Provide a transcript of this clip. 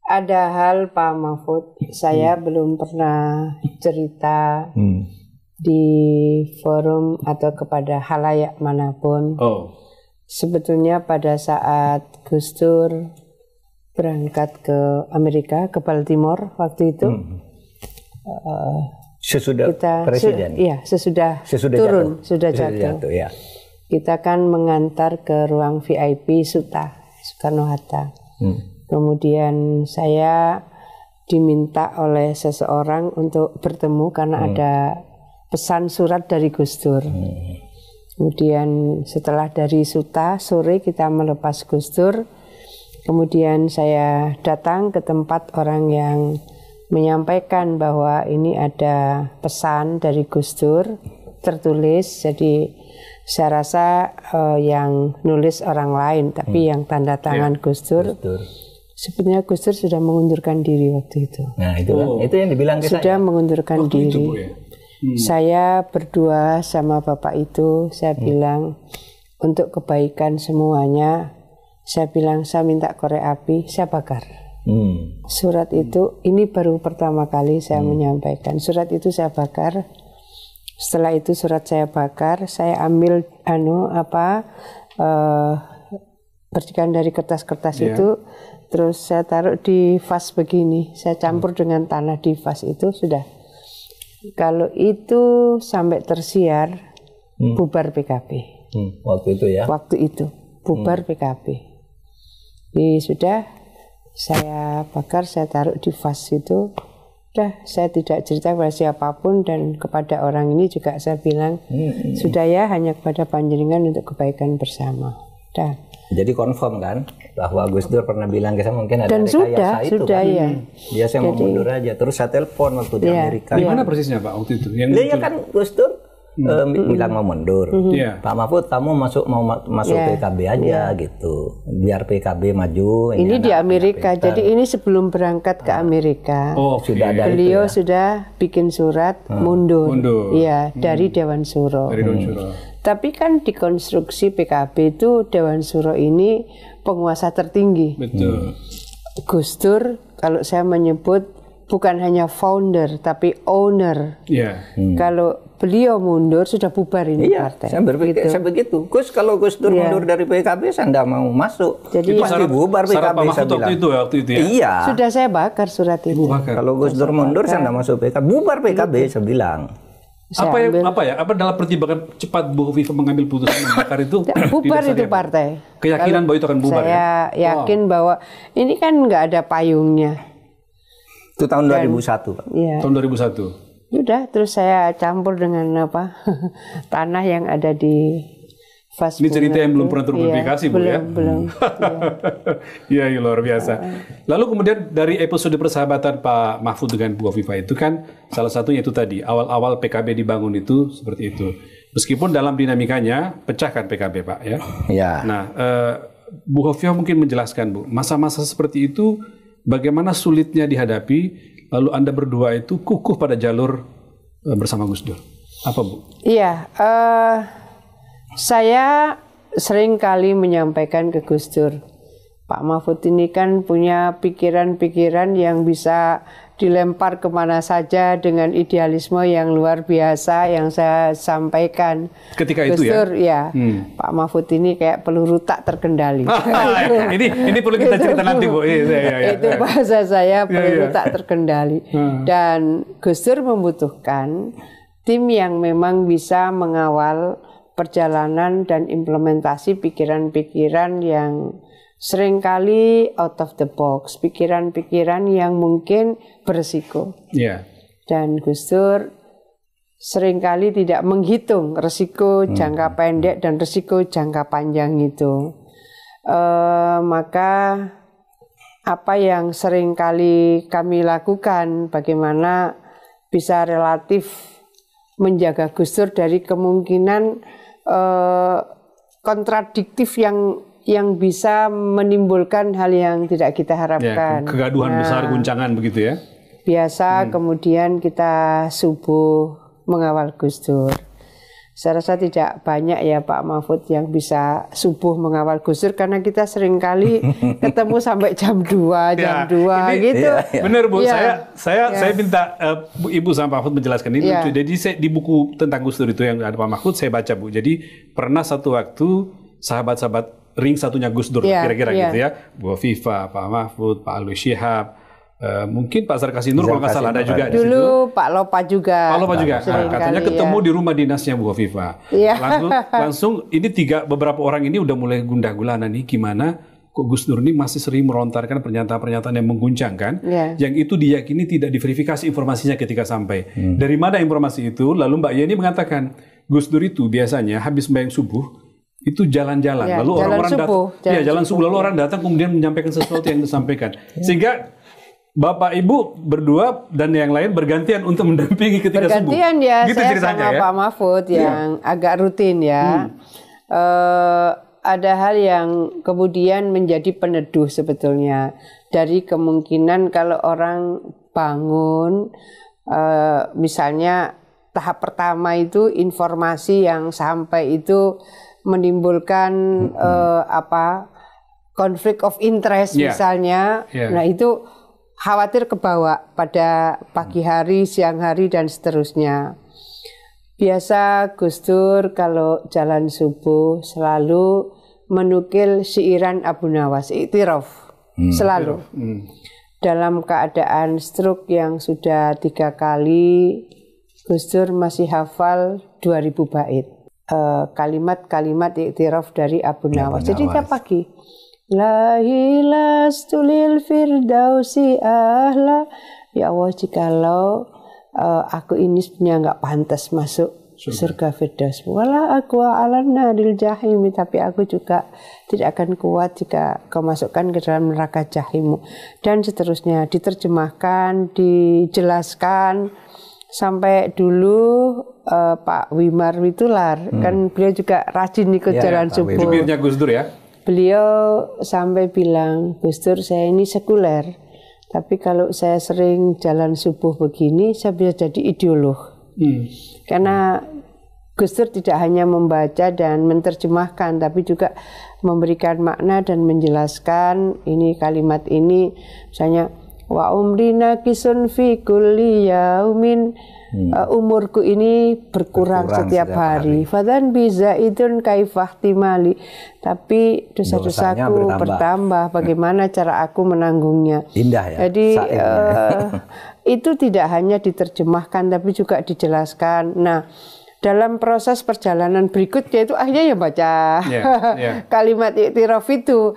Ada hal Pak Mahfud, saya belum pernah cerita di forum atau kepada halayak manapun. Sebetulnya pada saat Gus Dur berangkat ke Amerika, ke Baltimore waktu itu, sesudah kita, presiden, sesudah turun, sudah jatuh. Ya. Kita kan mengantar ke ruang VIP Suta, Soekarno-Hatta. Kemudian saya diminta oleh seseorang untuk bertemu karena ada pesan surat dari Gus Dur. Kemudian setelah dari Suta, sore kita melepas Gus Dur. Kemudian saya datang ke tempat orang yang menyampaikan bahwa ini ada pesan dari Gus Dur tertulis. Jadi saya rasa yang nulis orang lain, tapi yang tanda tangan Gus Dur. Sebenarnya Gus Dur sudah mengundurkan diri waktu itu. Nah itu yang dibilang ke sudah saya. Mengundurkan diri. Saya berdua sama bapak itu, saya bilang untuk kebaikan semuanya, saya bilang saya minta korek api, saya bakar. Surat itu, ini baru pertama kali saya menyampaikan. Surat itu saya bakar. Setelah itu surat saya bakar, saya ambil percikan dari kertas-kertas itu, terus saya taruh di vas begini, saya campur dengan tanah di vas itu, sudah. Kalau itu sampai tersiar, bubar PKB. Waktu itu ya? Waktu itu, bubar PKB. Jadi sudah, saya bakar, saya taruh di vas itu. Sudah, saya tidak cerita kepada siapapun, dan kepada orang ini juga saya bilang, sudah ya, hanya kepada panjenengan untuk kebaikan bersama. Sudah. Jadi confirm kan bahwa Gus Dur pernah bilang ke saya mungkin ada dan rekayasa itu sudah, kan. Ya. Dia saya mau mundur aja. Terus saya telepon waktu di Amerika. Di mana persisnya Pak waktu itu? Dia kan Gus Dur bilang mau mundur. Pak Mahfud kamu masuk PKB aja gitu. Biar PKB maju. Ini di Amerika. Jadi ini sebelum berangkat ke Amerika. Sudah ada beliau itu ya? Sudah bikin surat mundur. Iya, dari Dewan Suro. Tapi kan di konstruksi PKB itu Dewan Suro ini penguasa tertinggi. Betul. Gus Dur kalau saya menyebut bukan hanya founder tapi owner. Kalau beliau mundur sudah bubar ini partai. Saya berpikir saya begitu. Kalau Gus Dur mundur dari PKB saya tidak mau masuk. Jadi pasti bubar PKB saya bilang. Waktu itu ya. Iya. Sudah saya bakar surat itu. Kalau Gus Dur mundur saya tidak masuk PKB. Bubar PKB saya bilang. Apa dalam pertimbangan cepat Bu Hovifah mengambil putusan membakar itu? Bubar itu partai. Keyakinan bahwa itu akan bubar. Saya yakin bahwa ini kan nggak ada payungnya. Itu tahun 2001 Pak. Ya. Tahun 2001. Udah, terus saya campur dengan tanah yang ada di vas. Ini cerita yang belum pernah terpublikasi, Bu ya? Belum. Iya, luar biasa. Lalu kemudian dari episode persahabatan Pak Mahfud dengan Bu Hovifah itu kan salah satunya itu tadi, awal-awal PKB dibangun itu seperti itu. Meskipun dalam dinamikanya pecahkan PKB, Pak ya. Iya. Nah, Bu Hovifah mungkin menjelaskan, Bu, masa-masa seperti itu bagaimana sulitnya dihadapi, lalu Anda berdua itu kukuh pada jalur bersama Gus Dur. Apa, Bu? Iya, saya sering kali menyampaikan ke Gus Dur, Pak Mahfud ini kan punya pikiran-pikiran yang bisa dilempar kemana saja dengan idealisme yang luar biasa yang saya sampaikan. Ketika Gus itu Dur, ya, Pak Mahfud ini kayak peluru tak terkendali. ini perlu kita cerita nanti, Bu. Itu bahasa saya, peluru tak terkendali. Dan Gus Dur membutuhkan tim yang memang bisa mengawal perjalanan dan implementasi pikiran-pikiran yang seringkali out of the box, pikiran-pikiran yang mungkin beresiko. Dan Gus Dur seringkali tidak menghitung resiko jangka pendek dan resiko jangka panjang itu. Maka apa yang seringkali kami lakukan, bagaimana bisa relatif menjaga Gus Dur dari kemungkinan kontradiktif yang bisa menimbulkan hal yang tidak kita harapkan. Kegaduhan besar, guncangan begitu ya. Biasa kemudian kita subuh mengawal Gus Dur. Saya rasa tidak banyak ya Pak Mahfud yang bisa subuh mengawal Gus Dur, karena kita seringkali ketemu sampai jam 2, jam 2 gitu. Benar Bu, saya minta Ibu sama Pak Mahfud menjelaskan ini. Jadi di buku tentang Gus Dur itu yang ada Pak Mahfud saya baca Bu. Jadi pernah satu waktu sahabat-sahabat ring satunya Gus Dur kira-kira gitu ya. Bu Hovifah, Pak Mahfud, Pak Alwi Shihab, mungkin Pak Zarkasi Nur kalau nggak salah ada juga di situ. Dulu Pak Lopa juga. Pak Lopa juga. Katanya ketemu di rumah dinasnya Bu Hovifah. Langsung ini beberapa orang ini udah mulai gundah gulana nih, gimana kok Gus Dur ini masih sering melontarkan pernyataan-pernyataan yang mengguncangkan, yang itu diyakini tidak diverifikasi informasinya ketika sampai. Dari mana informasi itu? Lalu Mbak Yeni mengatakan Gus Dur itu biasanya habis sembahyang subuh itu jalan-jalan, lalu orang-orang datang, jalan subuh, lalu orang datang kemudian menyampaikan sesuatu yang disampaikan, sehingga Bapak Ibu berdua dan yang lain bergantian untuk mendampingi ketika subuh. Bergantian ya, gitu saya sama Pak Mahfud yang agak rutin ya. Ada hal yang kemudian menjadi peneduh sebetulnya dari kemungkinan kalau orang bangun, misalnya tahap pertama itu informasi yang sampai itu menimbulkan konflik of interest misalnya. Nah itu khawatir kebawa pada pagi hari, siang hari, dan seterusnya. Biasa Gus Dur kalau jalan subuh selalu menukil syiiran Abu Nawas, I'tiraf, selalu. Dalam keadaan stroke yang sudah 3 kali, Gus Dur masih hafal 2000 bait. Kalimat-kalimat I'tiraf dari Abu Nawas. Jadi tiap pagi, la hilastulil firdausi ahla. Ya Allah, jikalau aku ini sebenarnya nggak pantas masuk surga Firdaus, wala aku alan naril jahim, tapi aku juga tidak akan kuat jika kau masukkan ke dalam neraka jahimu, dan seterusnya. Diterjemahkan, dijelaskan sampai dulu Pak Wimar Witular kan beliau juga rajin ikut jalan subuh. Jubirnya Gus Dur ya. Beliau sampai bilang, Gus Dur saya ini sekuler, tapi kalau saya sering jalan subuh begini, saya bisa jadi ideolog. Karena Gus Dur tidak hanya membaca dan menerjemahkan, tapi juga memberikan makna dan menjelaskan ini kalimat ini. Misalnya, wa umrina kisun fi kulli yaumin, umurku ini berkurang setiap hari. Fadan biza idun kaifah timali, tapi dosa-dosaku bertambah. Bagaimana cara aku menanggungnya? Indah ya. Jadi itu tidak hanya diterjemahkan, tapi juga dijelaskan. Nah, dalam proses perjalanan berikutnya itu akhirnya ya baca kalimat I'tiraf itu.